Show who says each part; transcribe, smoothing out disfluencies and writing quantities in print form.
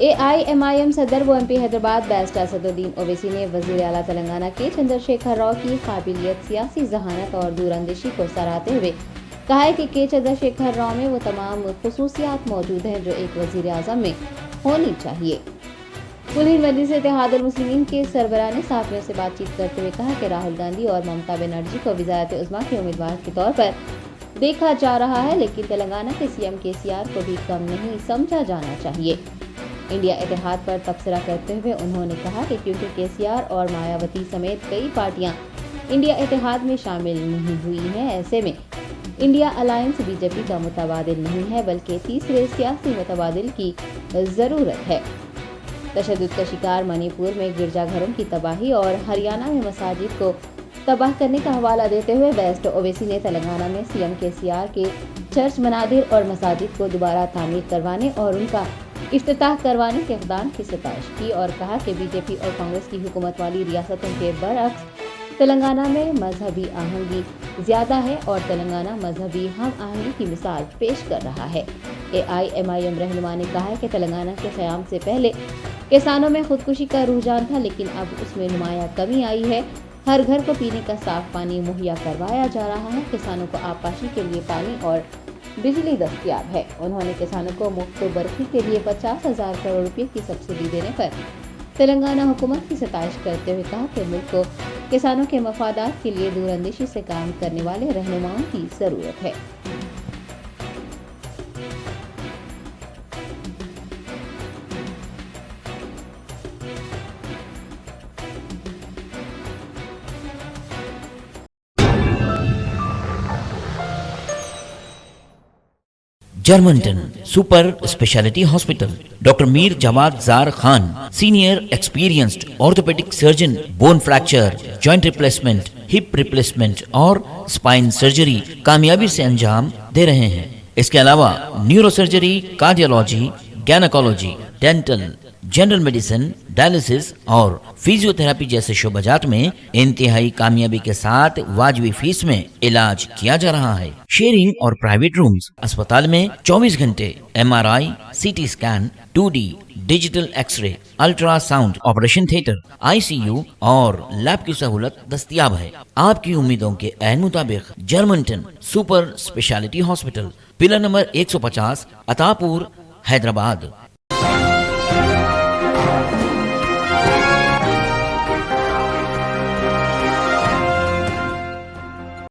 Speaker 1: AIMIM सदर व MP Hyderabad barrister Asaduddin Owaisi ने वज़ीर आला तेलंगाना के चंद्रशेखर राव की काबिलियत, सियासी जहानत और दूरअंदेशी को सराहते हुए कहा है कि चंद्रशेखर राव में वो तमाम खुसूसियात मौजूद हैं जो एक वज़ीर आज़म में होनी चाहिए। कुल हिंद मजलिस इत्तेहादुल मुस्लिमीन के सरबराह ने सहाफ़ियों से बातचीत करते हुए कहा कि राहुल गांधी और ममता बनर्जी को वज़ारत उज़्मा के उम्मीदवार के तौर पर देखा जा रहा है, लेकिन तेलंगाना के CM KCR को भी कम नहीं समझा जाना चाहिए। इंडिया इत्तेहाद पर तबसरा करते हुए उन्होंने कहा कि क्योंकि KCR और मायावती समेत कई पार्टियां इंडिया इत्तेहाद में शामिल नहीं हुई हैं, ऐसे में इंडिया अलायंस BJP का मुतबादिल नहीं है बल्कि तीसरे सियासी मुतबादिल की ज़रूरत है। तशद्दुद का शिकार मणिपुर में गिरजाघरों की तबाही और हरियाणा में मसाजिद को तबाह करने का हवाला देते हुए बैरिस्टर ओवैसी ने तेलंगाना में CM KCR के चर्च, मनादिर और मसाजिद को दोबारा तामीर करवाने और उनका इफ्तिताह करवाने के इक़दाम की सताइश की और कहा कि BJP और कांग्रेस की हुकूमत वाली रियासतों के बरअक्स तेलंगाना में मजहबी आहंगी ज़्यादा है और तेलंगाना मजहबी हम आहंगी की मिसाल पेश कर रहा है। AIMIM रहनुमा ने कहा है कि तेलंगाना के क़याम से पहले किसानों में खुदकुशी का रुझान था, लेकिन अब उसमें नुमाया कमी आई है। हर घर को पीने का साफ पानी मुहैया करवाया जा रहा है। किसानों को आबपाशी के लिए पानी और बिजली दस्तयाब है। उन्होंने किसानों को मुफ्त बर्फी के लिए 50,000 करोड़ रुपए की सब्सिडी देने पर तेलंगाना हुकूमत की सताइश करते हुए कहा कि मुल्क को किसानों के मफादात के लिए दूरअंदेशी से काम करने वाले रहनुमाओं की ज़रूरत है।
Speaker 2: जर्मनटन super speciality hospital, doctor Mir Jawad Jar Khan, senior experienced orthopaedic surgeon, bone fracture, joint replacement, hip replacement और स्पाइन सर्जरी कामयाबी से अंजाम दे रहे हैं। इसके अलावा neuro surgery, cardiology, gynaecology, dental, general medicine, dialysis और फिजियोथेरेपी जैसे शोबाजात में इंतहाई कामयाबी के साथ वाजबी फीस में इलाज किया जा रहा है। शेयरिंग और प्राइवेट रूम्स, अस्पताल में 24 घंटे MRI, CT scan, 2D digital x-ray, ultrasound, operation theatre, ICU और लैब की सहूलत दस्तयाब है। आपकी उम्मीदों के ऐन मुताबिक Germanton super speciality hospital, pillar number 150, Attapur, Hyderabad.